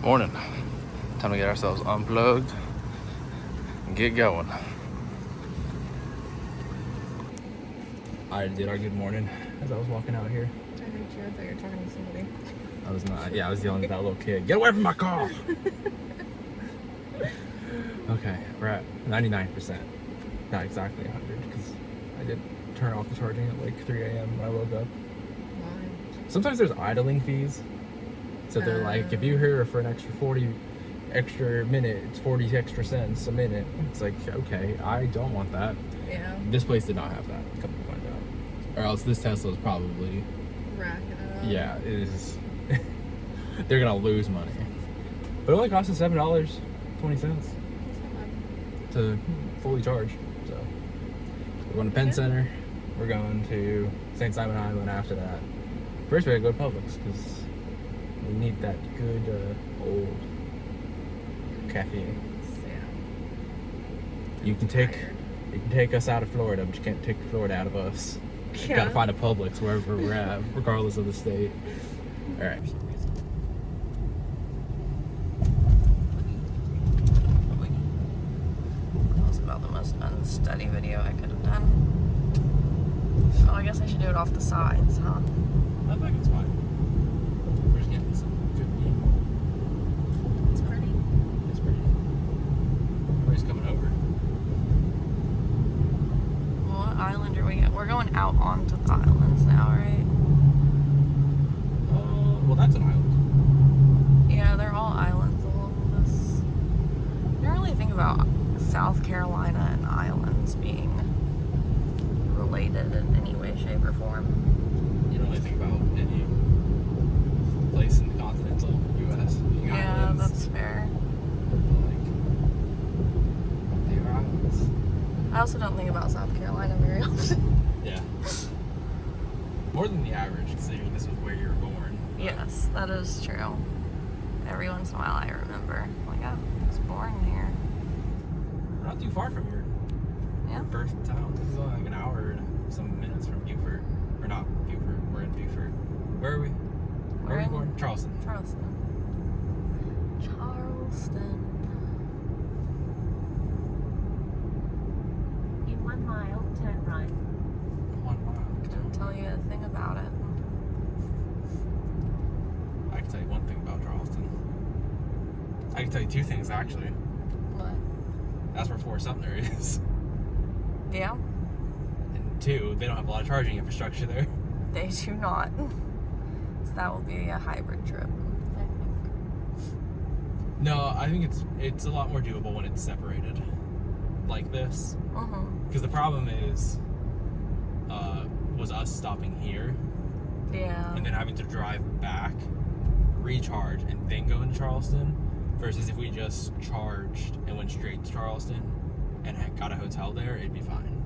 Morning. Time to get ourselves unplugged and get going. I did our good morning as I was walking out here. I heard you. I thought you were talking to somebody. I was not. Yeah, I was yelling at that little kid. Get away from my car! Okay, we're at 99%. Not exactly 100 because I did turn off the charging at like 3 a.m. when I woke up. Why? Sometimes there's idling fees. So they're like, if you're here for an extra 40 extra minute, it's 40 extra cents a minute. It's like, okay, I don't want that. Yeah. This place did not have that, come to find out. Or else this Tesla is probably... Racking it up. Yeah, it is. They're going to lose money. But it only cost us $7.20 to fully charge. So we're going to Penn Center. We're going to St. Simon Island after that. First we gotta go to Publix because we need that good old caffeine. Yeah. You can take us out of Florida, but you can't take Florida out of us. You gotta find a Publix wherever we're at, regardless of the state. All right. That was about the most unsteady video I could have done. Oh, I guess I should do it off the sides, huh? I think it's fine. We're just getting some good view. It's pretty. It's pretty. Everybody's coming over. Well, what island are we at? We're going out onto the islands now, right? Well, that's an island. Yeah, they're all islands along this. I don't really think about South Carolina and islands being related in any way, shape, or form. You don't really think about any place in the continental U.S. being Yeah, islands. that's fair. Like, they are islands. I also don't think about South Carolina very often. Yeah. More than the average, considering this was where you were born. But Yes, that is true. Every once in a while I remember, like, oh, I was born here. we're not too far from your Yeah. birth town. This is only like an hour and some minutes from Beaufort. Or not Beaufort, we're in Beaufort. Where are we? Where are we born? Charleston. Charleston. Charleston. In 1 mile, turn right. 1 mile. Didn't tell you a thing about it. I can tell you one thing about Charleston. I can tell you two things actually. What? That's where Fort Sumter is. Yeah, And two, they don't have a lot of charging infrastructure there. they do not. So that will be a hybrid trip, I think. No, I think it's a lot more doable when it's separated like this. Because the problem is, was us stopping here Yeah. and then having to drive back, recharge, and then go into Charleston. Versus if we just charged and went straight to Charleston and had got a hotel there, it'd be fine.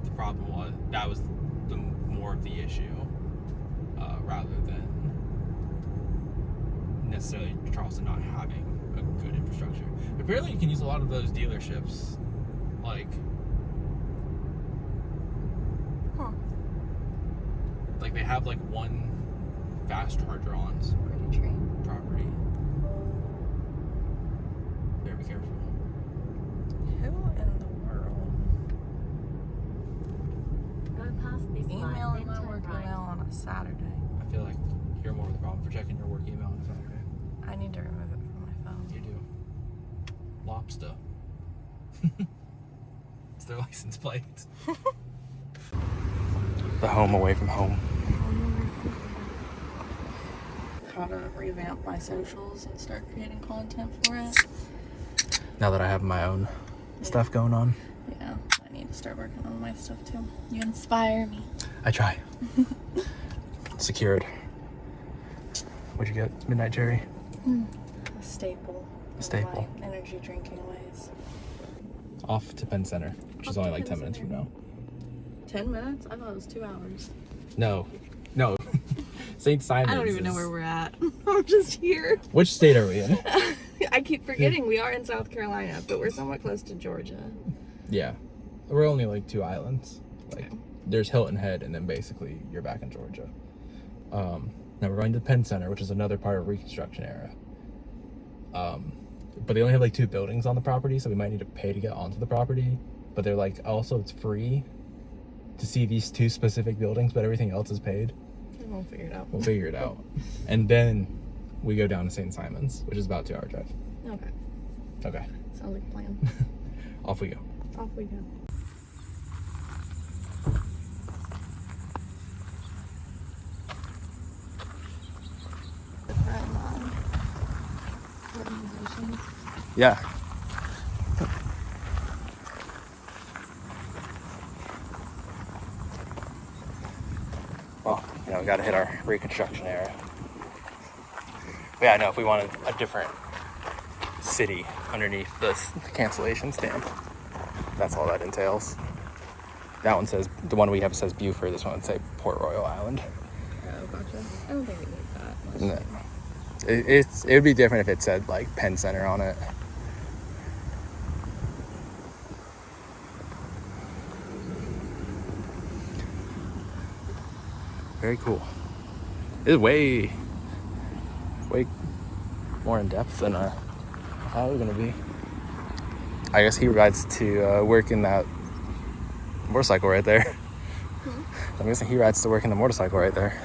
The problem was that was the more of the issue, rather than necessarily Charleston not having a good infrastructure. But apparently, you can use a lot of those dealerships, like they have like one fast charger on Pretty tree. property. Better be careful. Who in the world? Go past this light, Emailing then my turn work right. email on a Saturday. I feel like you're more of the problem for checking your work email on a Saturday. I need to remove it from my phone. You do. Lobster. It's their license plate. The home away from home. Gotta revamp my socials and start creating content for it. Now that I have my own stuff going on. Yeah, I need to start working on my stuff too. You inspire me. I try. Secured. What'd you get? Midnight Cherry? A staple. A staple. Of my energy drinking ways. Off to Penn Center, which is Off only to like Penn 10 minutes from Center. now. 10 minutes? I thought it was 2 hours. No. St. Simon's. I don't even know where we're at. I'm just here. Which state are we in? I keep forgetting we are in South Carolina, but we're somewhat close to Georgia. Yeah. We're only like 2 islands. Like, there's Hilton Head, and then basically you're back in Georgia. Now we're going to the Penn Center, which is another part of Reconstruction era. But they only have like 2 buildings on the property, so we might need to pay to get onto the property. But they're like, also it's free to see these 2 specific buildings, but everything else is paid. We'll figure it out. We'll figure it out. And then we go down to St. Simon's, which is about a 2-hour drive. Okay. Okay. Sounds like a plan. Off we go. Off we go. Organizations. Yeah. Well, you know, we gotta hit our Reconstruction era. But yeah, I know if we wanted a different city underneath this cancellation stamp, that's all that entails. That one says, the one we have says Beaufort, this one would say Port Royal Island. Oh, gotcha. I don't think we need that. No. It would be different if it said like Penn Center on it. Very cool. It is way more in depth than I thought it was gonna be. I guess he rides to work in that motorcycle right there. I'm guessing he rides to work in the motorcycle right there.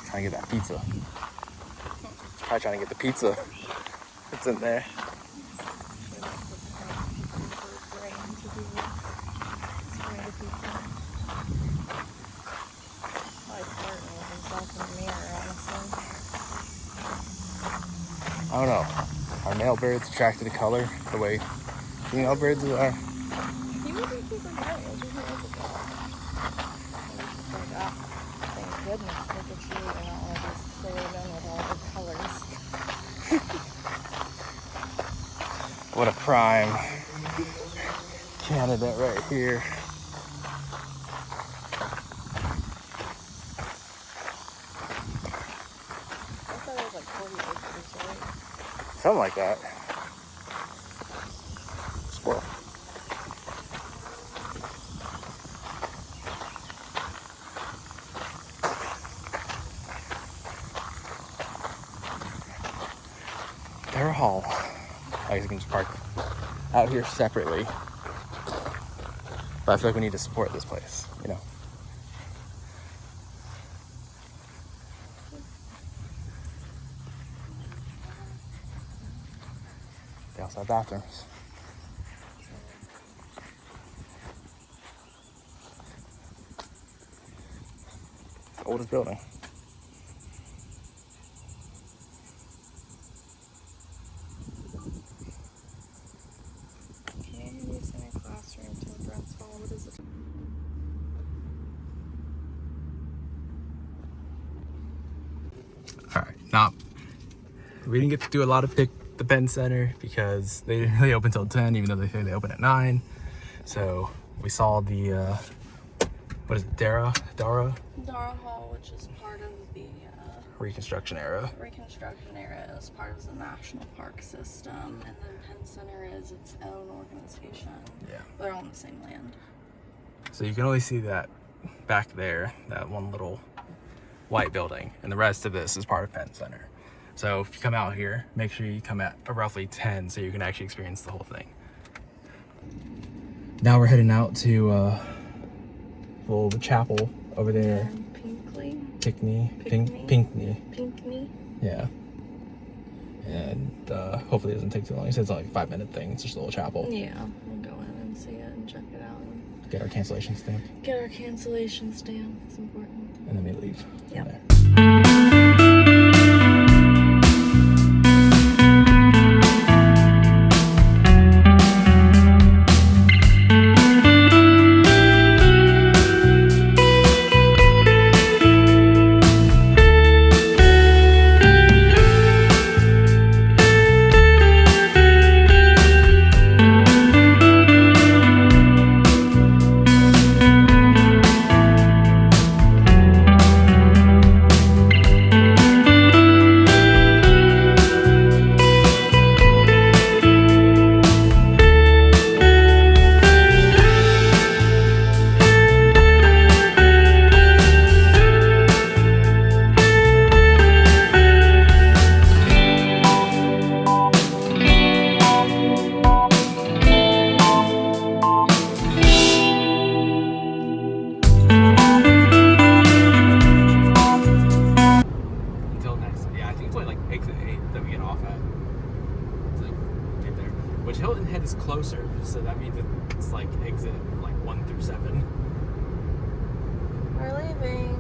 Trying to get that pizza. Probably trying to get the pizza. It's in there. I don't know. Are male birds attracted to color the way female birds are? He wasn't super bright. I just like that. Thank goodness, look at you. You're not all just staying in with all the colors. What a prime candidate right here. I thought it was like 40 acres, right? Something like that. Squirrel. Bear Hall. I guess you can just park out here separately. But I feel like we need to support this place, you know. They also have bathrooms. It's the oldest building. Communities in a classroom, temperance hall. What is it? All right, now we didn't get to do a lot of pick the Penn Center because they didn't really open till 10, even though they say they open at 9. So we saw the what is it, Dara Hall, which is part of the Reconstruction era. Reconstruction era, is part of the national park system, and then Penn Center is its own organization. Yeah. They're all on the same land. So you can only see that back there, that one little white building, and the rest of this is part of Penn Center. So if you come out here, make sure you come at roughly 10 so you can actually experience the whole thing. Now we're heading out to little chapel over there. Pinckney. Yeah. And hopefully it doesn't take too long. He says it's like a 5-minute thing. It's just a little chapel. Yeah, we'll go in and see it and check it out. And Get our cancellation stamp. get our cancellation stamp. It's important. And then we leave. Yep. From there. Which Hilton Head is closer, so that means it's like exit like 1 through 7. We're leaving.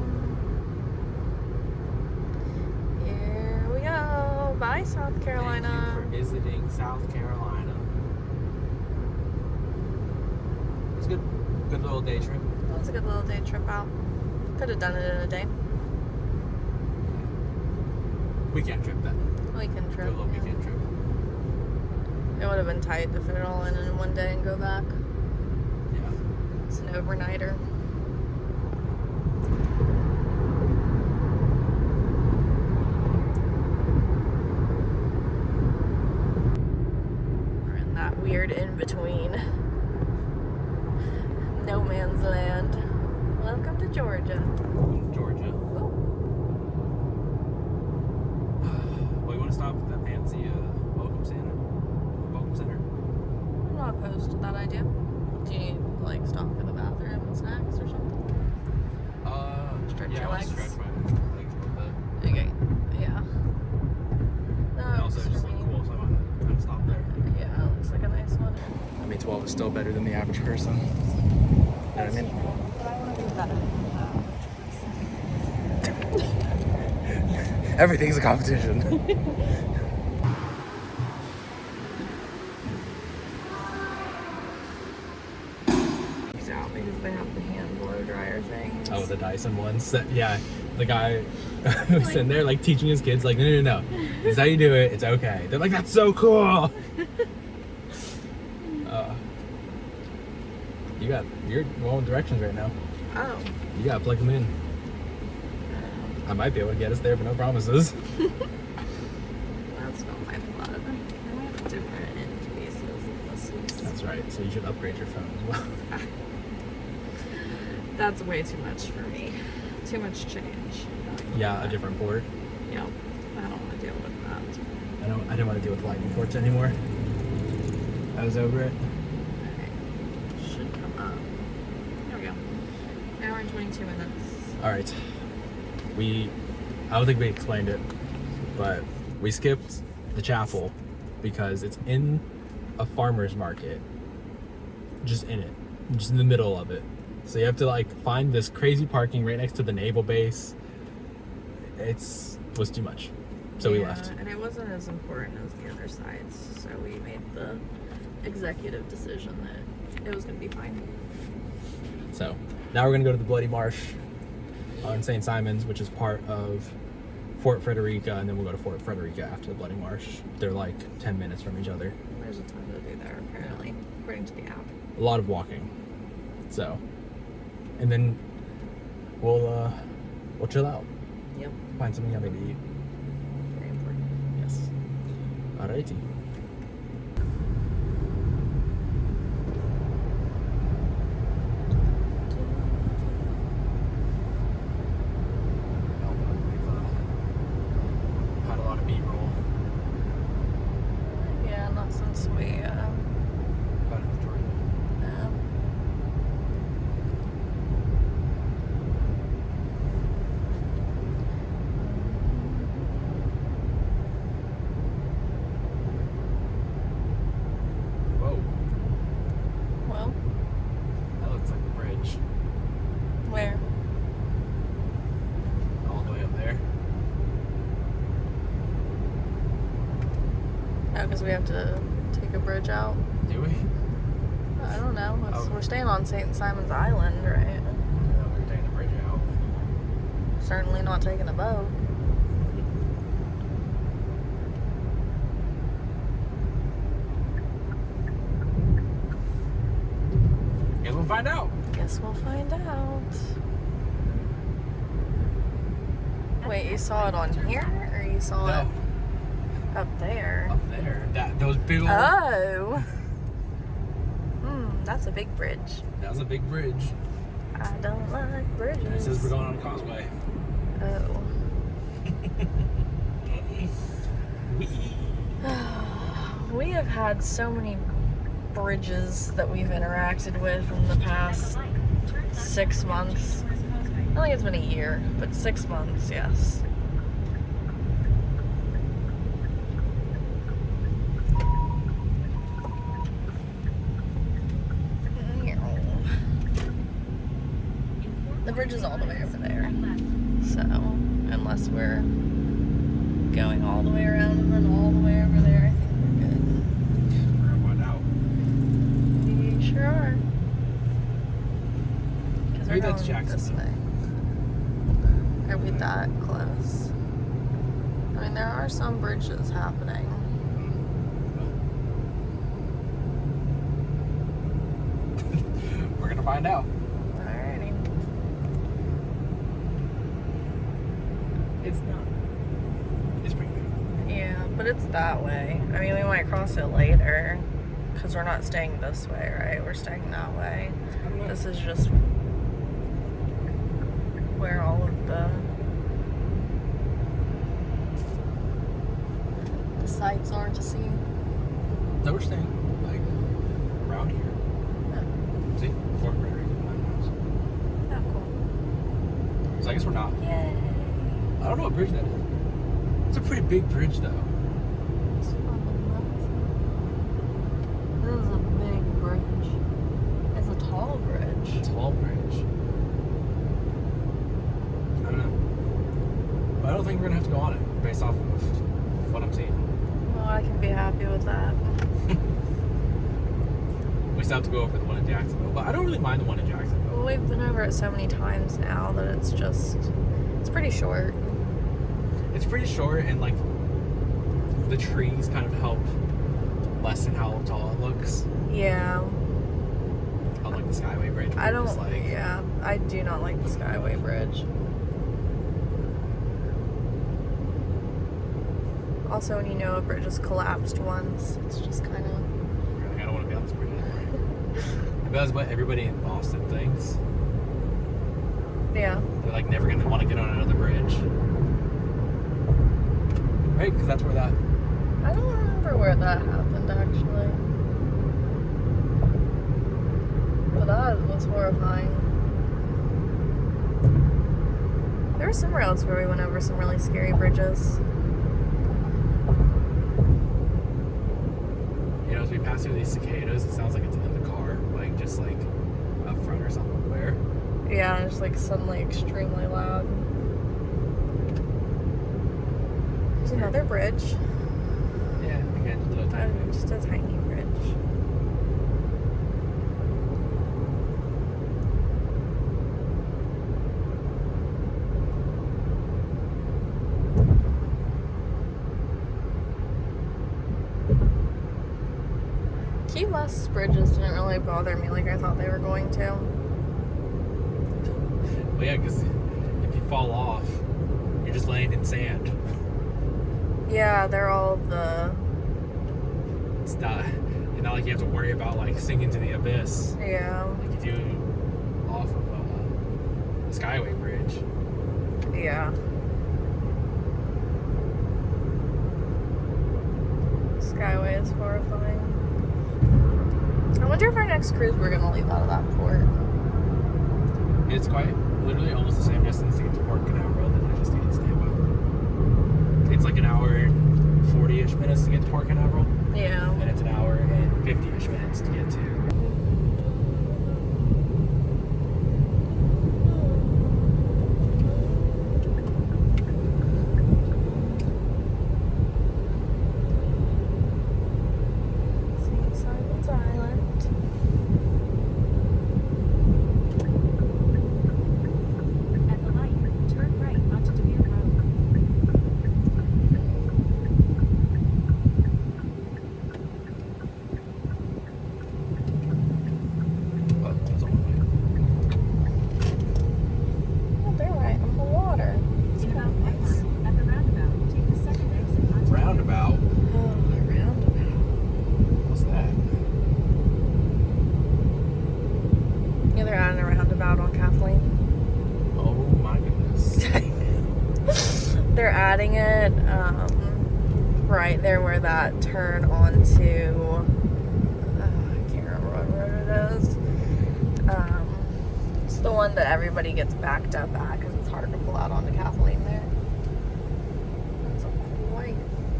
Here we go. Bye, South Carolina. Thank you for visiting South Carolina. It's a good little day trip. It was a good little day trip out. Could have done it in a day. Weekend trip then. Weekend trip. Good little yeah. weekend trip. It would have been tight to fit it all in one day and go back. Yeah. It's an overnighter. We're in that weird in-between. No man's land. Welcome to Georgia. Georgia. Oh, Well, you want to stop at that fancy welcome center? I'm not opposed to that idea. Do you need like stop for the bathroom and snacks or something? Stretch your I'll legs. stretch my legs a little bit. Okay. Yeah. And also, it just look cool, so I want to kind of stop there. Yeah, it looks like a nice one. I mean, 12 is still better than the average person. You know what I mean? But I want to be better than that. Everything's a competition. Out because they have the hand blow dryer things. Oh, the Dyson ones. Yeah, the guy was sitting there like teaching his kids like, no. This is how you do it. It's okay. They're like, that's so cool. You're going directions right now. Oh. You gotta plug them in. I might be able to get us there, but no promises. That's not my plug. I have different interfaces than this is. That's right. So you should upgrade your phone as well. That's way too much for me. Too much change. Yeah, a different port. Yep. I don't want to deal with that. I didn't want to deal with lightning ports anymore. I was over it. Okay. Should come up. There we go. Hour and 22 minutes. All right. I don't think we explained it, but we skipped the chapel because it's in a farmer's market. Just in it. Just in the middle of it. So you have to like find this crazy parking right next to the naval base. Was too much. So we left. And it wasn't as important as the other sides, so we made the executive decision that it was going to be fine. So now we're going to go to the Bloody Marsh on St. Simon's, which is part of Fort Federica, and then we'll go to Fort Frederica after the Bloody Marsh. They're like 10 minutes from each other. There's a ton to do there, apparently, according to the app. A lot of walking. So, and then we'll chill out. Yep. Find something yummy to eat. Very important. Yes. Alrighty. Had a lot of B-roll. Yeah, not since we, Got in Georgia. Whoa, well, that looks like a bridge. where? All the way up there. Oh, because we have to take a bridge out. Do we? I don't know. Oh. We're staying on St. Simon's Island, right? Yeah, we're taking the bridge out. Certainly not taking a boat. Guess we'll find out. Guess we'll find out. Wait, you saw it on here? Or you saw it up there? Up there. Those big old... Oh! That's a big bridge. That was a big bridge. I don't like bridges. And it says we're going on a causeway. Oh. We have had so many bridges that we've interacted with in the past 6 months. I don't think it's been a year, but 6 months, yes. bridge is all the way over there. So, unless we're going all the way around and then all the way over there, I think we're good. We're gonna find out. We sure are. Because we're Maybe that's going Jackson, this though. way. Are we that close? I mean, there are some bridges happening. We're gonna find out. Alrighty. It's not. It's pretty big. Yeah, but it's that way. I mean, we might cross it later because we're not staying this way, right? We're staying that way. I don't know. This is just where all of the sights are to see. No, we're staying like around here. See, Fort Federica National Monument. Oh, cool. So I guess we're not. Yay! I don't know what bridge that is. It's a pretty big bridge, though. This is a big bridge. It's a tall bridge. Tall bridge. I don't know. But I don't think we're gonna have to go on it based off of what I'm seeing. Well, I can be happy with that. We still have to go over the one in Jacksonville, but I don't really mind the one in Jacksonville. Well, we've been over it so many times now that it's pretty short. It's pretty short, and like the trees kind of help lessen how tall it looks. Yeah. Unlike the Skyway Bridge. I don't, It's like, yeah, I do not like the Skyway Bridge. Also, when you know a bridge has collapsed once, it's just kind of... I don't want to be on this bridge anymore. But that's what everybody in Boston thinks. Yeah. They're like never going to want to get on another bridge. Right? Because that's where that... I don't remember where that happened, actually. But that was horrifying. There was somewhere else where we went over some really scary bridges. You know, as we pass through these cicadas, it sounds like it's in the car. Like, just like up front or somewhere. Yeah, it's like suddenly extremely loud. There's another bridge. Yeah, again, just a little tiny bit. Just a tiny bridge. Key West's bridges didn't really bother me like I thought they were going to. Well, yeah, because if you fall off, you're just laying in sand. Yeah, they're all the... It's not like you have to worry about like sinking to the abyss. Yeah. Like you do off of the Skyway Bridge. Yeah. Skyway is horrifying. I wonder if our next cruise we're gonna leave out of that port. It's quite literally almost the same distance to get to Port Canaveral than it is to get to Tampa. It's like an hour and 40-ish minutes to get to Port Canaveral, Yeah. and it's an hour and 50-ish minutes to get to. St. Simon's Island. At the light, turn right onto Beaufort Road. Oh, that's a long Oh, they're right on the water. In about 1 mile, at the roundabout, take the second exit way. onto Roundabout. Oh, the roundabout. What's that? Yeah, they're adding a roundabout on Kathleen. Oh my goodness. They're adding it right there where that turn onto I can't remember what road it is. It's the one that everybody gets backed up at because it's hard to pull out onto Kathleen there. That's a quite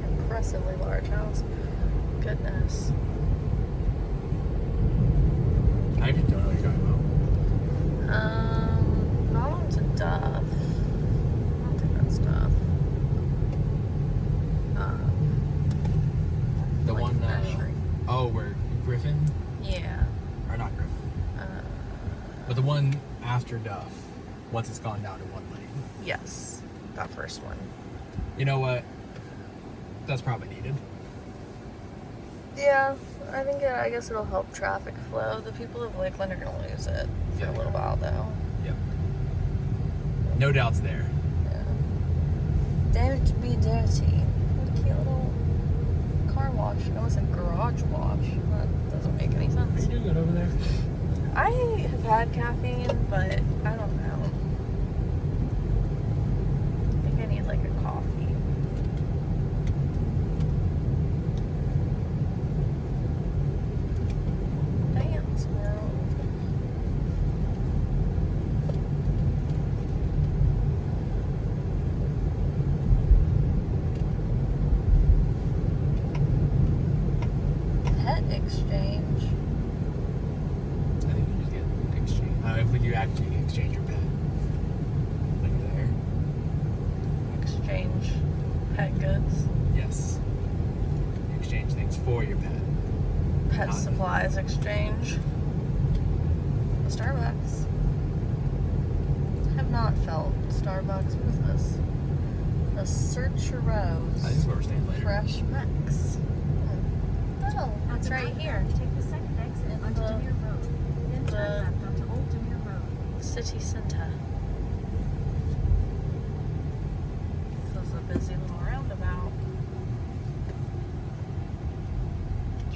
impressively large house. Goodness. I actually don't know what you're talking about. Not on Oh, where Griffin? Yeah. Or not Griffin. But the one after Duff, once it's gone down to one lane. Yes. That first one. You know what? That's probably needed. Yeah, I think I guess it'll help traffic flow. The people of Lakeland are gonna lose it for a little while though. Yep. No doubts there. Yeah. Don't be dirty. What a cute little car wash. I almost said garage wash. That doesn't make any Are sense. you doing good over there? I have had caffeine, but I don't know. I think I need like a coffee. Dance world. Pet exchange. I think you just get exchange. I think you actually exchange your pet. Like there. Exchange pet goods. Yes. You exchange things for your pet. Pet Not- supplies exchange. Starbucks. Have not felt Starbucks. What is this? The Search Rose. This is where we're staying later. Fresh Mix. Oh, At it's the right roundabout, here. Take the second exit onto The- Demere Road. Then the- turn left onto Old Demere Road. City Center. This is a busy little roundabout.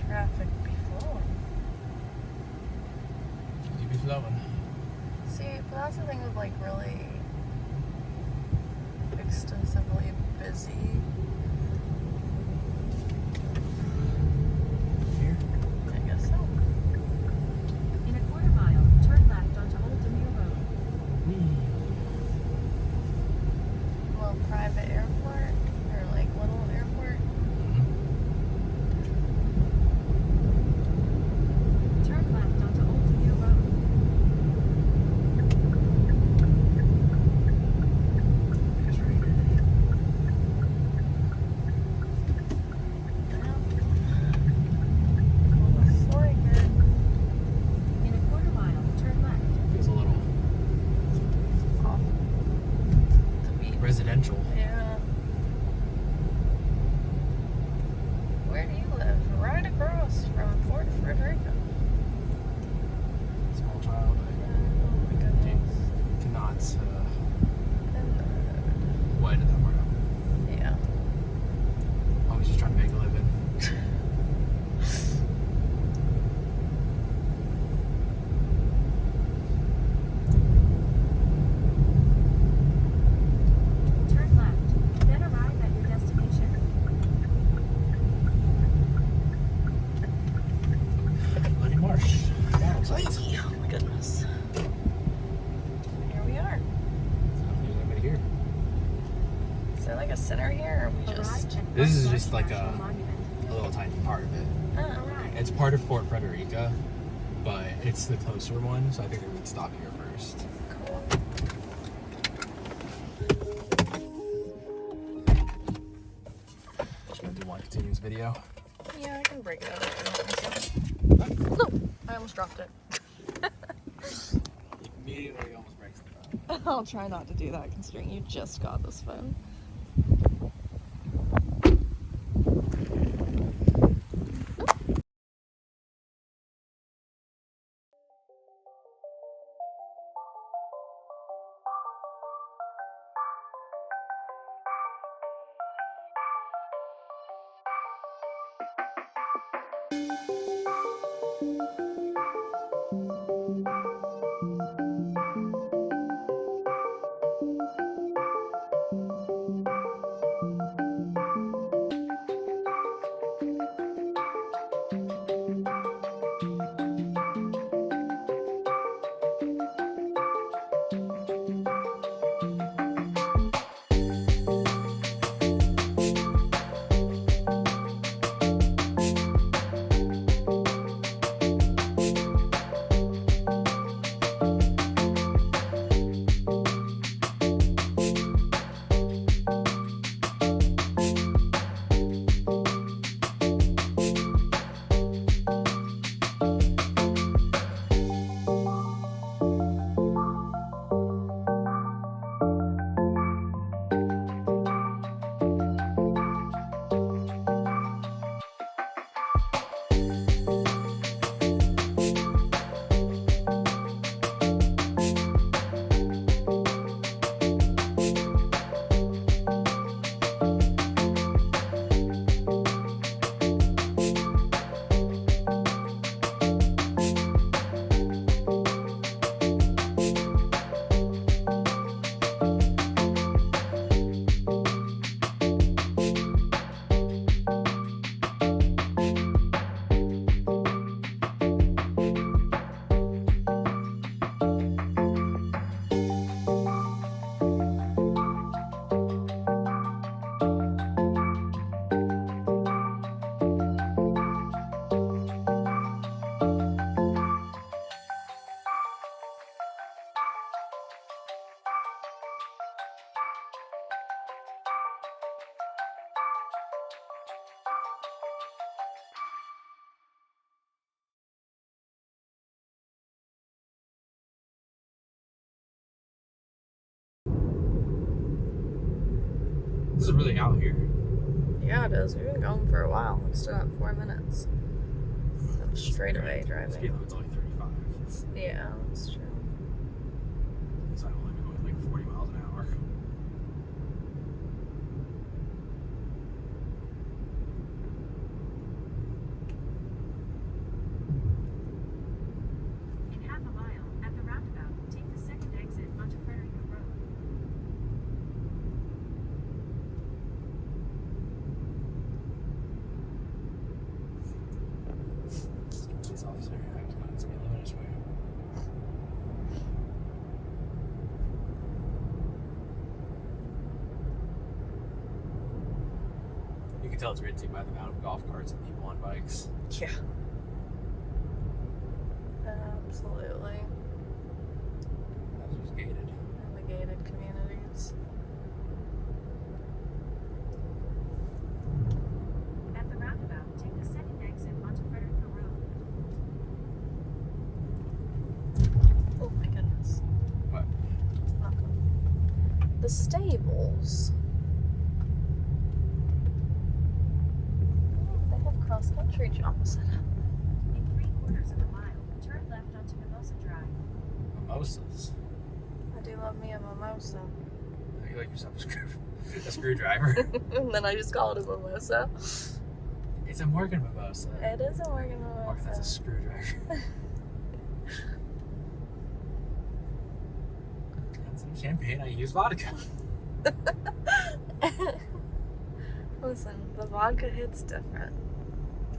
Traffic be flowing. You be flowing. See, but that's the thing with like really extensively busy. Here. I guess so. In a quarter mile, turn left onto Old Demere Road. Little private airport or like little airport. Turn left onto Old Demere Road. It's right here. Looks like it. In a quarter mile, turn left. Feels a little Off the beat. residential. Yeah. Where do you live? Right across from Fort Federica. Small child. Oh my goodness. Cannot Good. widen that part up. Yeah. I was just trying to make a living. Turn left. Then arrive at your destination. Bloody Marsh National Monument. Oh my goodness. Here we are. There's nobody here. Is there like a center here or are we Arrive just. at This is Bloody just Marsh like National a Monument. little tiny part of it. Oh. Arrive. It's part of Fort Federica, but it's the closer one, so I think we would stop here first. Cool. Just gonna do one continuous video. Yeah, I can break it up if you want me to. No! I almost dropped it. Immediately almost breaks the phone. I'll try not to do that considering you just got this phone. This is really out here. Yeah, it is. We've been going for a while. We still got 4 minutes. That's straight away driving. Speed limit's only 35. Yeah, that's true. So I've only been going like 40 miles an hour. In half a mile, at the roundabout, take the second exit onto Frederica Road. Police officer, acting on speed limit, I swear. You can tell it's ritzy by the amount of golf carts and people on bikes. Yeah. Absolutely. That's just gated. And the gated communities. At the roundabout, take the second exit onto Frederica Road. Oh my goodness. What? The stables. They have cross country jumps in it. In 3/4 of a mile, turn left onto Mimosa Drive. Mimosas. I do love me a mimosa. You like yourself a screwdriver? And then I just call it a mimosa. It's a Morgan mimosa. It is a Morgan Morgan, that's a mimosa. screwdriver. And some champagne, I use vodka. Listen, the vodka hits different.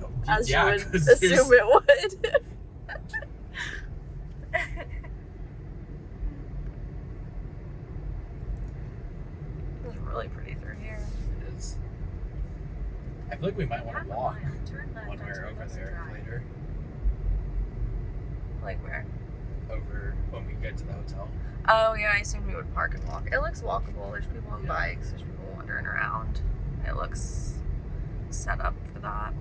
Oh, As yeah, you would 'cause assume it would. It's really pretty through here. It is. I feel like we might In want half to a walk mile, turn left when onto we're over Mimosa there Drive. later. Like where? Over when we get to the hotel. Oh yeah, I assumed we would park and walk. It looks walkable. There's people on Yeah. bikes. There's people wandering around. It looks set up for that.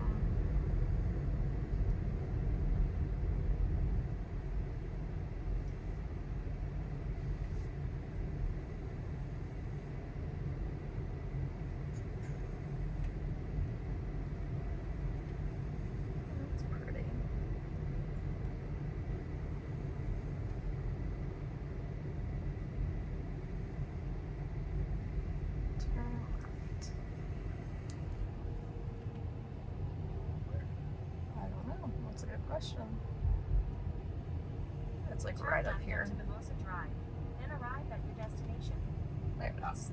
That's pretty. Turn left. I don't know. That's a good question. It's like Turn right up left here. onto Mimosa Drive, then arrive at your destination. There it is.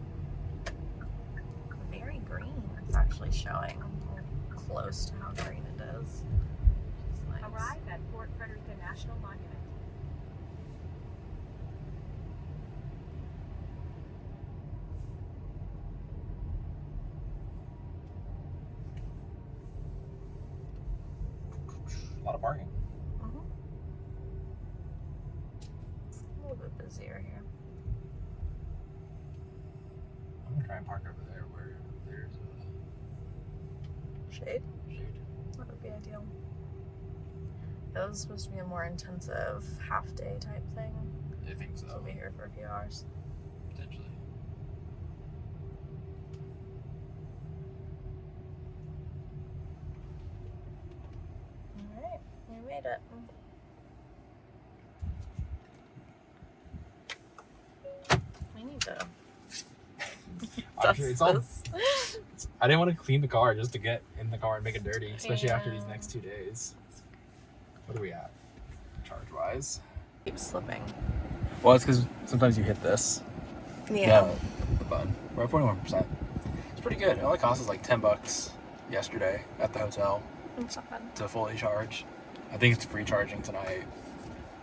Very green. It's actually showing close to how green it is. It's nice. Arrive at Fort Federica National Monument. A lot of parking. Mhm. A little bit busier here. I'm gonna try and park over there where there's Shade? a shade. That would be ideal. Yeah, this is supposed to be a more intensive half-day type thing. I think so. So we'll be here for a few hours. Potentially. Alright, we made it. We need to Actually, it's all. this. I didn't want to clean the car just to get in the car and make it dirty, especially after these Yeah. next 2 days. What are we at, charge-wise? Keep slipping. Well, it's because sometimes you hit this. Yeah. The button. We're at 41%. It's pretty good. It only cost us like $10 yesterday at the hotel It's not bad. to fully charge. I think it's free charging tonight.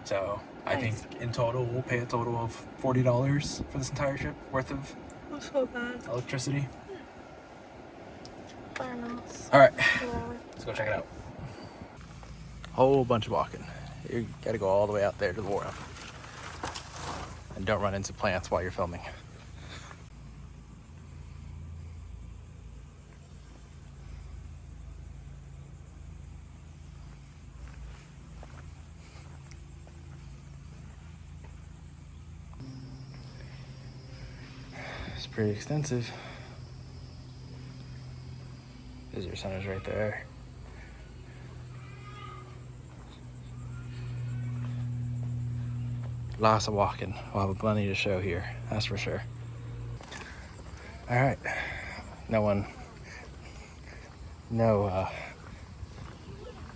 So I Nice. think in total we'll pay a total of $40 for this entire trip worth of That's not bad. electricity. Fair enough. All right, Whatever. let's go check it out. Whole bunch of walking. You gotta go all the way out there to the wharf. And don't run into plants while you're filming. It's pretty extensive. visitor center's right there. Lots of walking. We'll have plenty to show here, that's for sure. All right, no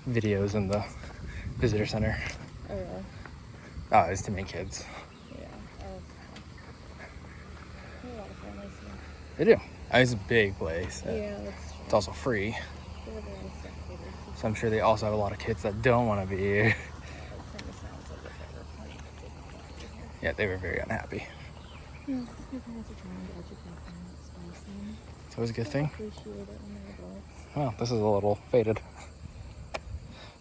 videos in the visitor center. Oh, really? Oh, it's too many kids. Yeah. Oh, a lot of families here. They do. It's a big place. Yeah, that's true. It's also free. They have a lot of spectators. So I'm sure they also have a lot of kids that don't want to be here. It kind of sounds like if they were playing here. Yeah, they were very unhappy. Yeah, your parents are trying to educate them. It's nice. It's always a good thing. Appreciate it when they're adults. Well, this is a little faded.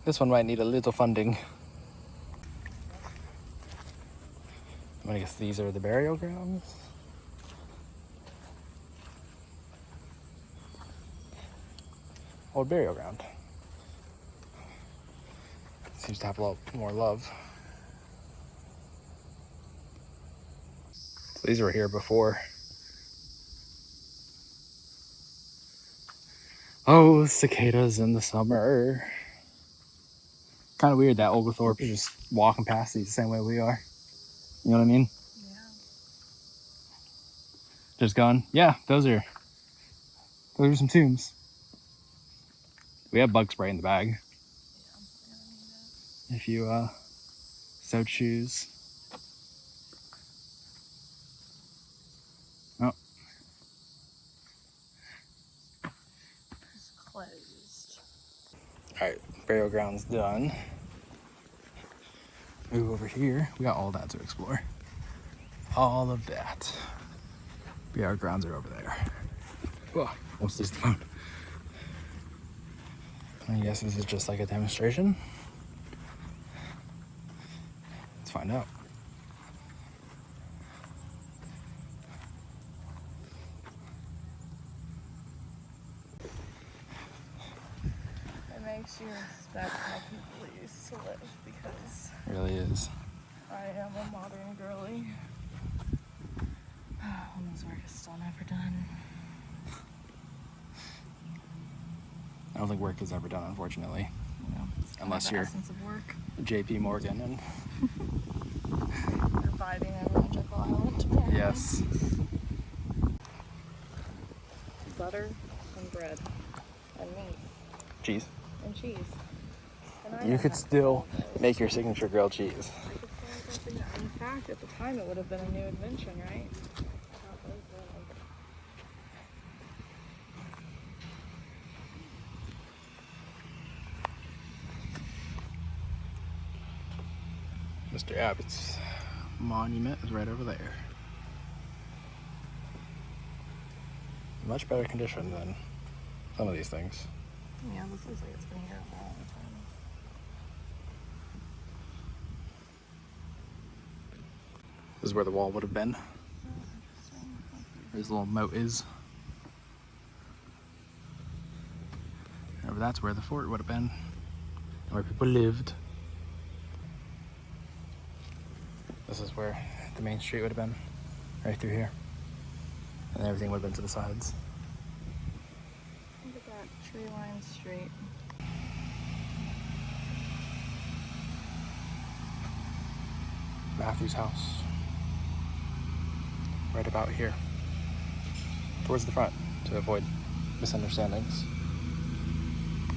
This one might need a little funding. I guess these are the burial grounds. Old burial ground. Seems to have a lot more love. So these were here before. Oh, cicadas in the summer. Kind of weird that Oglethorpe is just walking past these the same way we are. You know what I mean? Yeah. Just gone. Yeah, those are some tombs. We have bug spray in the bag. Yeah, If you so choose. Oh, it's closed. all right, burial ground's done. Move over here. We got all that to explore. All of that. Burial grounds are over there. Whoa, almost lose the phone. I guess this is just like a demonstration. Let's find out. It makes you respect how people used to live because It really is. I am a modern girly. Women's work is still never done. I don't think work is ever done, unfortunately. You know, it's kind Unless of the you're essence of work. JP Morgan and Reviving everyone Jekyll Island. Apparently. yes. Butter and bread and meat Cheese. and cheese. And I You am could not still proud of those. make your signature grilled cheese. I could say something that, in fact, at the time it would have been a new invention, right? Mr. Abbott's monument is right over there. Much better condition than some of these things. Yeah, this looks like it's been here a long time. This is where the wall would have been. Interesting. Where this little moat is. Over that's where the fort would have been. And where people lived. This is where the main street would have been. Right through here. And everything would have been to the sides. Look at that tree-lined street. Matthew's house. Right about here. Towards the front to avoid misunderstandings.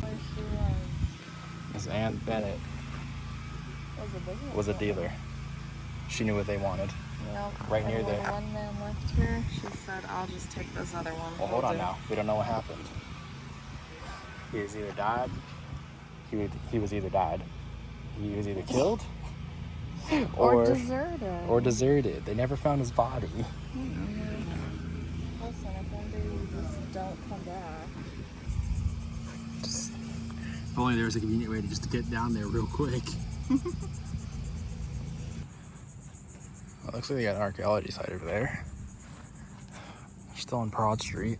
Where she was. Miss Ann Bennett Was a business. was a dealer. She knew what they wanted. Yep. Right near and when there. one man left here, she said, I'll just take this other one. Well, hold on now. We don't know what happened. He was either died. He was either died. He was either killed Or deserted. or deserted. They never found his body. Listen, if one day you just don't come back. If only there was a convenient way to just get down there real quick. Well, looks like they got an archaeology site over there. They're still on Broad Street,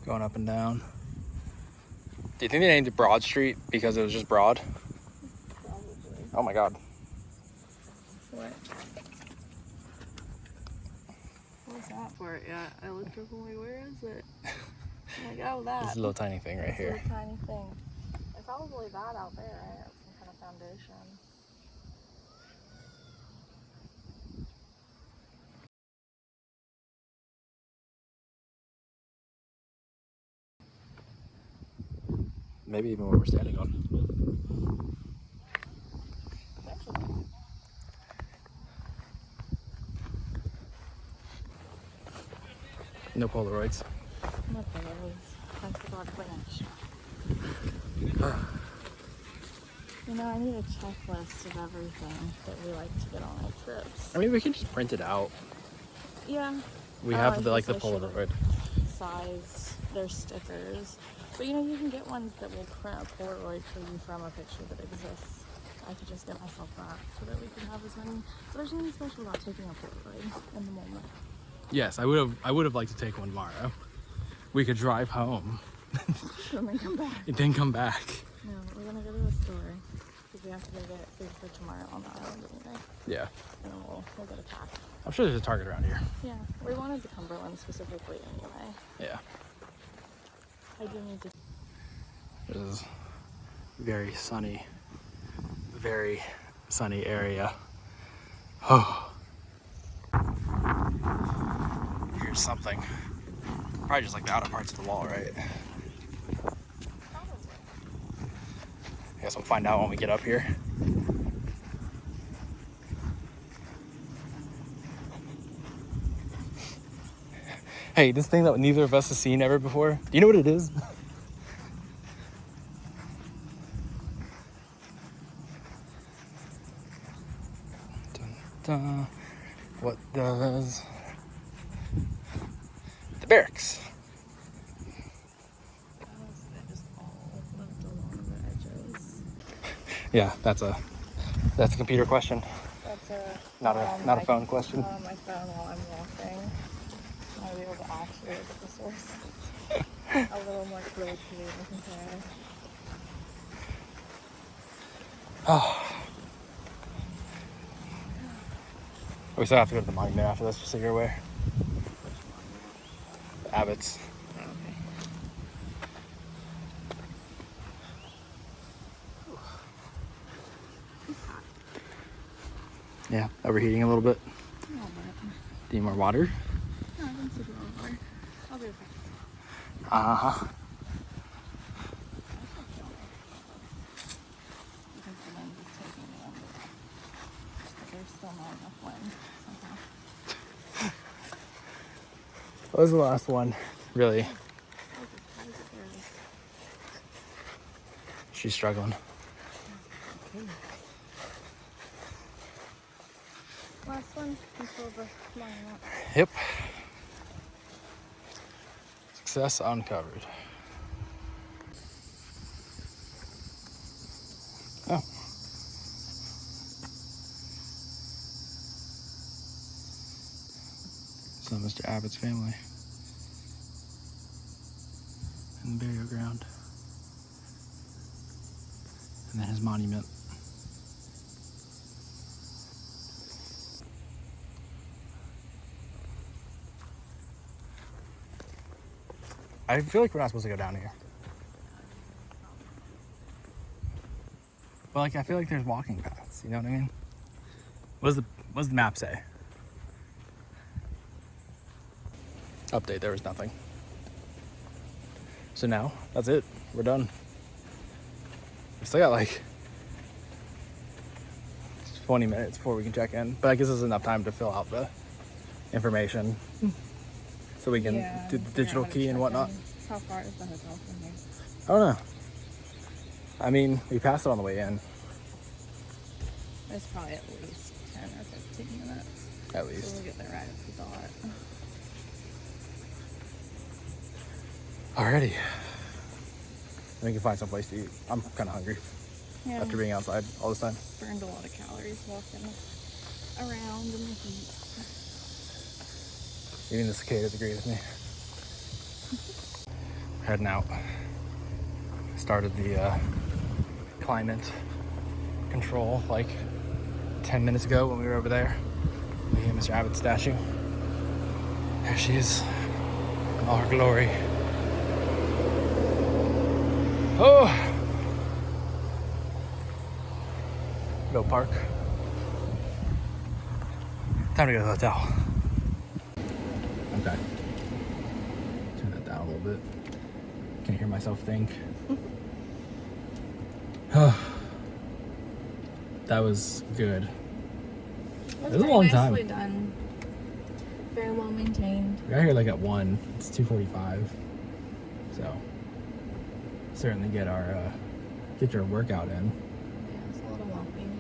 going up and down. Do you think they named it Broad Street because it was just broad? Probably. Oh my god. What? What's that for it yet? I looked up and like, where is it? Like, oh, that. This is a little tiny thing right This here. little tiny thing. There's probably that out there, right? Some kind of foundation. Maybe even what we're standing on. No Polaroids. No Polaroids. Thank God for nature. You know, I need a checklist of everything that we like to get on our trips. I mean, we can just print it out. Yeah. We Oh, have I the like the guess I should've Polaroid. Size their stickers. But you know, you can get ones that will print a Polaroid for you from a picture that exists. I could just get myself that so that we can have as many. But there's nothing special about taking a Polaroid in the moment. Yes, I would have liked to take one tomorrow. We could drive home. And then come back. And then come back. No, we're gonna go to the store because we have to go get food for tomorrow on the island anyway. Yeah. And then we'll get a pack. I'm sure there's a Target around here. Yeah, we wanted the Cumberland specifically anyway. Yeah. I do need to. This is very sunny area. Oh. Here's something. Probably just like the outer parts of the wall, right? I guess we'll find out when we get up here. Hey, this thing that neither of us has seen ever before, do you know what it is? Dun, dun. What does the barracks? Just all left along the edges. Yeah, that's a computer question, That's a not a phone question. On my phone while I'm walking. I'll be able to actually look at the source a little more closely and compare. Oh. We still have to go to the monument after this, just so you're aware. The Abbots. Okay. Yeah, overheating a little bit. A little bit. Need more water? No, I can see the water. I'll be okay. Uh-huh. I think the wind is taking me under. But there's still not enough wind somehow. What was the last one? Really? How is it there? She's struggling. Okay. Last one before the monument. Yep. Success uncovered. Oh. So Mr. Abbott's family. And the burial ground. And then his monument. I feel like we're not supposed to go down here. But like, I feel like there's walking paths, you know what I mean? What does the map say? Update, there was nothing. So now, that's it. We're done. We still got like 20 minutes before we can check in. But I guess this is enough time to fill out the information. So we can do the digital key and whatnot. How far is the hotel from here? I don't know. I mean, we passed it on the way in, It's probably at least 10 or 15 minutes. at So least. we'll get there right at the dot. Alrighty. We can find some place to eat. I'm kind of hungry Yeah, after being outside all this time. burned a lot of calories walking around in the heat. Even the cicadas agree with me. Heading out. Started the climate control like 10 minutes ago when we were over there. Looking at Mr. Abbott's statue. There she is in all her glory. Oh! Go park. Time to go to the hotel. Okay. Turn that down a little bit. Can hear myself think. That was good. It was a long time. Nicely done. Very well maintained. We got here like at 1. It's 2:45. So certainly get your workout in. Yeah, it's a little walking.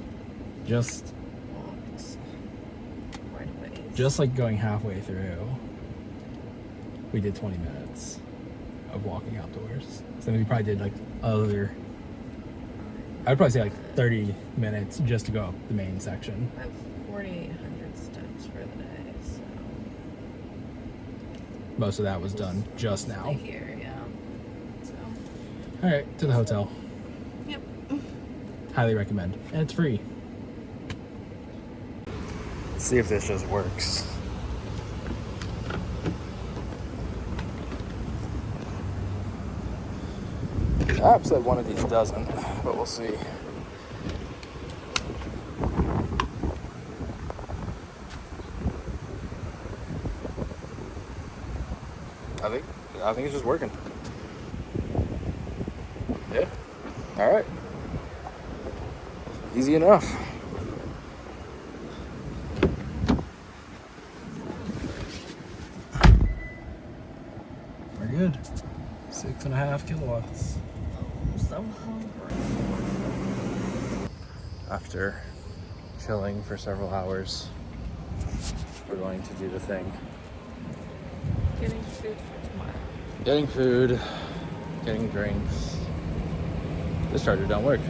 Just Walked quite a ways. just like going halfway through, we did 20 minutes of walking outdoors. So then we probably did like I'd probably say like 30 minutes just to go up the main section. I have 4,800 steps for the day, so. Most of that was done just mostly now. Here, yeah. So. All right, to the hotel. Yep. Highly recommend. And it's free. Let's see if this just works. The app said one of these doesn't, but we'll see. I think it's just working. Yeah. All right. Easy enough. We're good. 6.5 kilowatts. I'm so hungry. After chilling for several hours, we're going to do the thing. Getting food for tomorrow. Getting food, getting drinks. This charger don't work.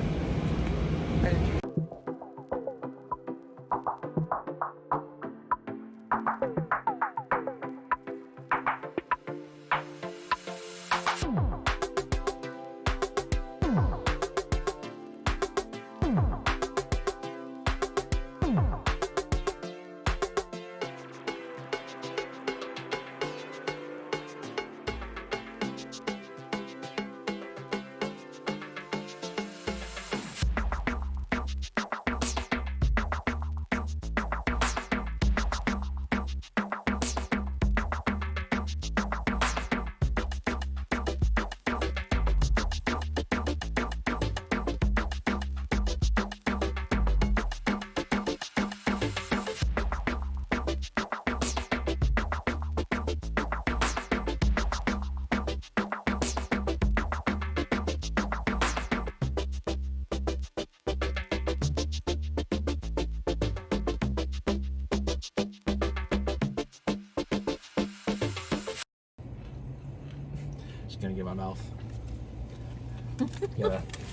Just gonna get my mouth.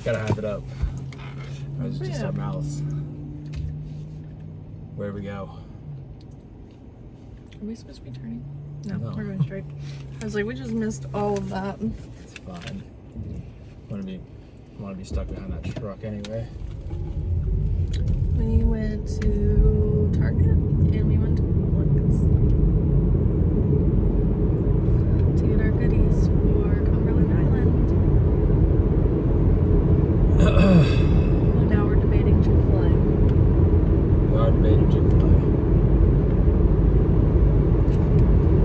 gotta have it up. It's just our mouths. Where we go? Are we supposed to be turning? No, No. we're going straight. I was like, we just missed all of that. It's fine. Want to be stuck behind that truck anyway. We went to Target and we went to Woolworths to get our goodies for Cumberland Island. And now we're debating Chick-fil-A. We are debating Chick-fil-A.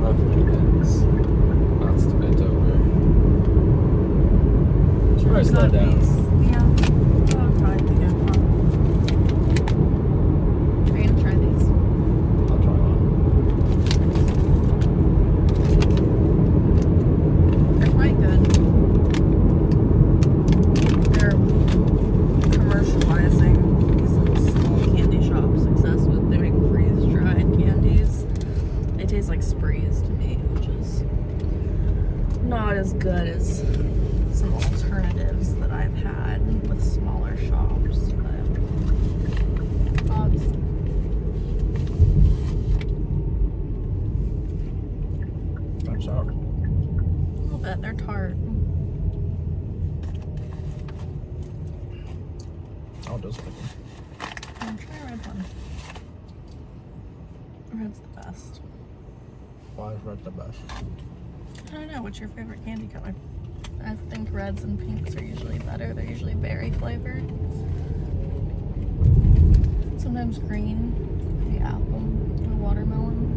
Roughly ends. That's debate over. Should probably slow down. Yeah. I'll try it again. Are you gonna try these? I'll try one. They're quite good. They're commercializing these little small candy shops obsessed with doing freeze-dried candies. They taste like sprees to me, which is not as good as some alternatives that I've had with smaller shops, but odds. I'm sorry. A little bit. They're tart. I'll just pick one. Try a red one. Red's the best. Why is red the best? I don't know. What's your favorite candy color? I think reds and pinks are usually better. They're usually berry flavored. Sometimes green, the apple, the watermelon.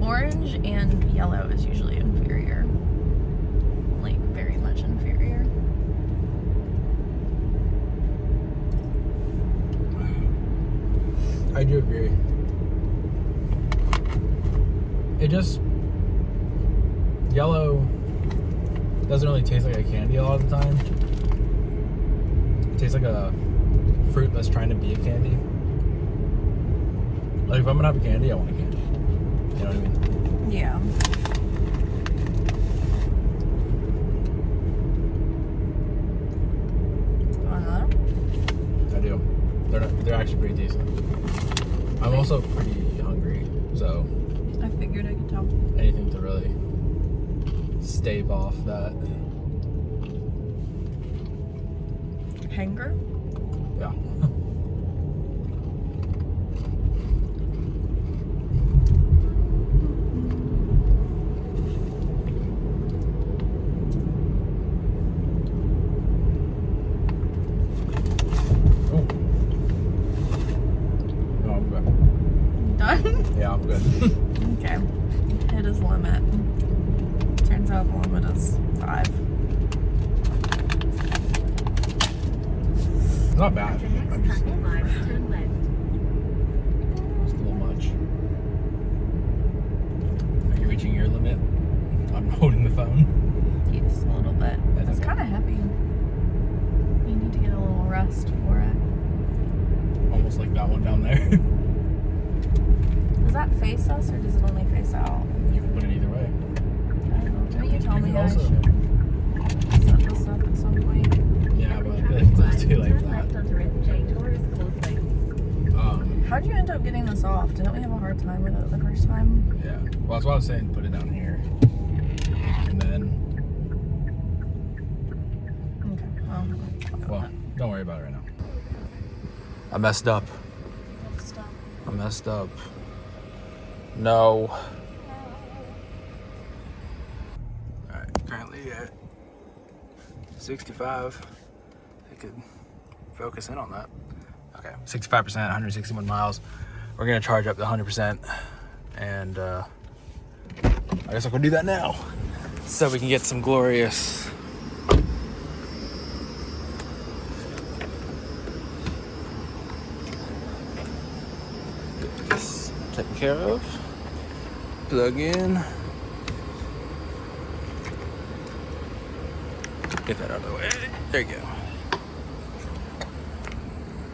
Orange and yellow is usually inferior. Like, very much inferior. I do agree. It just... Yellow doesn't really taste like a candy a lot of the time. It tastes like a fruit that's trying to be a candy. Like, if I'm gonna have a candy, I want a candy. You know what I mean? Yeah. I do. They're actually pretty decent. I'm also pretty hungry, so I figured I could tell. anything to really stave off that. Hanger? Yeah. Yeah, I'm good. Okay. Hit his limit. Turns out the limit is 5. Not bad. I'm just, Turn left. just a little much. Are you reaching your limit? I'm holding the phone. Yes, a little bit. That's It's okay. kind of heavy. You need to get a little rest for it. Almost like that one down there. Does that face us or does it only face out? You can put it either way. I don't know. Didn't you tell You me can I also- should set this up at some point? Yeah, but I feel like it's too late for Turn that. left onto J Tourist Causeway. How'd you end up getting this off? Didn't we have a hard time with it the first time? Yeah. Well, that's why I was saying put it down here. And then, Okay. well, don't worry about it right now. I messed up. I messed up. No. Alright, currently at 65. I could focus in on that. Okay, 65%, 161 miles. We're gonna charge up to 100%. And I guess I'll go do that now. So we can get some glorious taken care of. Plug in. Get that out of the way. There you go.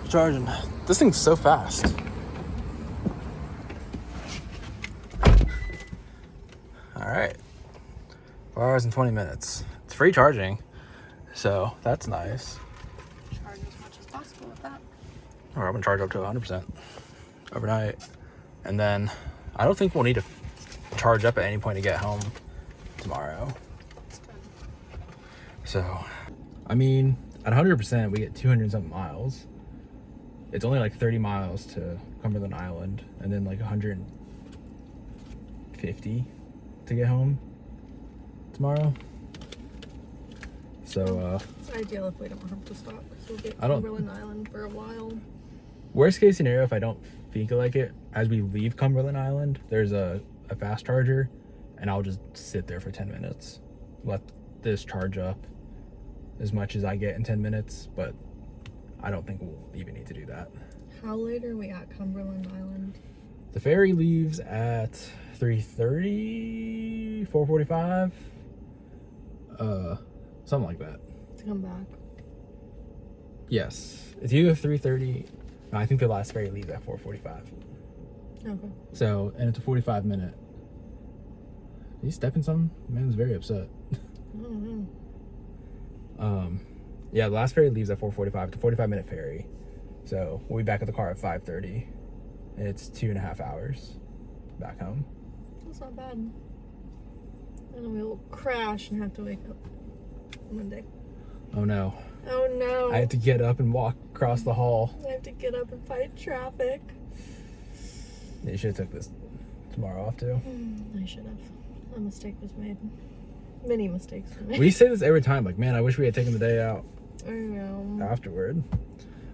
Charging. This thing's so fast. All right. 4 hours and 20 minutes. It's free charging, so that's nice. Charge as much as possible with that. Or I'm gonna charge up to 100% overnight, and then I don't think we'll need to charge up at any point to get home tomorrow. So, I mean, at 100%, we get 200 something miles. It's only like 30 miles to Cumberland Island, and then like 150 to get home tomorrow. So, It's ideal if we don't have to stop because we'll get I don't- Cumberland Island for a while. worst case scenario, if I don't feel like it, as we leave Cumberland Island, there's a fast charger, and I'll just sit there for 10 minutes. Let this charge up as much as I get in 10 minutes, but I don't think we'll even need to do that. How late are we at Cumberland Island? The ferry leaves at 3:30, 4:45, something like that. To come back. Yes, it's either 3:30. No, I think the last ferry leaves at 4:45. Okay. So, and it's a 45-minute. Are you stepping something? Man's very upset. I don't know. Yeah, the last ferry leaves at 4:45. It's a 45-minute ferry. So we'll be back at the car at 5:30. And it's 2.5 hours back home. That's not bad. And then we'll crash and have to wake up Monday. Oh no. Oh no. I had to get up and walk across the hall. I have to get up and fight traffic. You should have took this tomorrow off too. I should have. A mistake was made. Many mistakes were made. We say this every time. Like, man, I wish we had taken the day out I know. afterward.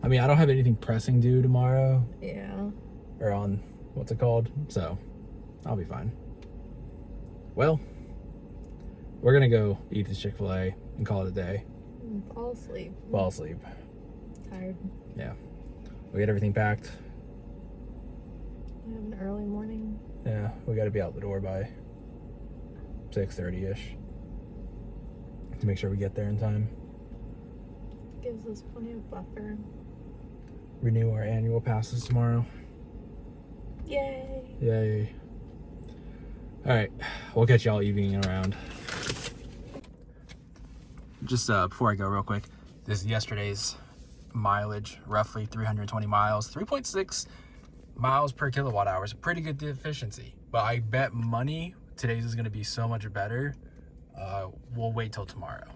I mean, I don't have anything pressing due tomorrow. Yeah. Or on, what's it called? So, I'll be fine. Well, we're going to go eat this Chick-fil-A and call it a day. Fall asleep. Fall asleep. Tired. Yeah. We got everything packed. We have an early morning. Yeah, we got to be out the door by 6:30ish to make sure we get there in time. Gives us plenty of buffer. Renew our annual passes tomorrow. Yay! Yay. Alright, we'll catch y'all evening around. Just before I go real quick, this is yesterday's mileage, roughly 320 miles, 3.6 miles per kilowatt hour is a pretty good efficiency. But I bet money today's is going to be so much better. We'll wait till tomorrow.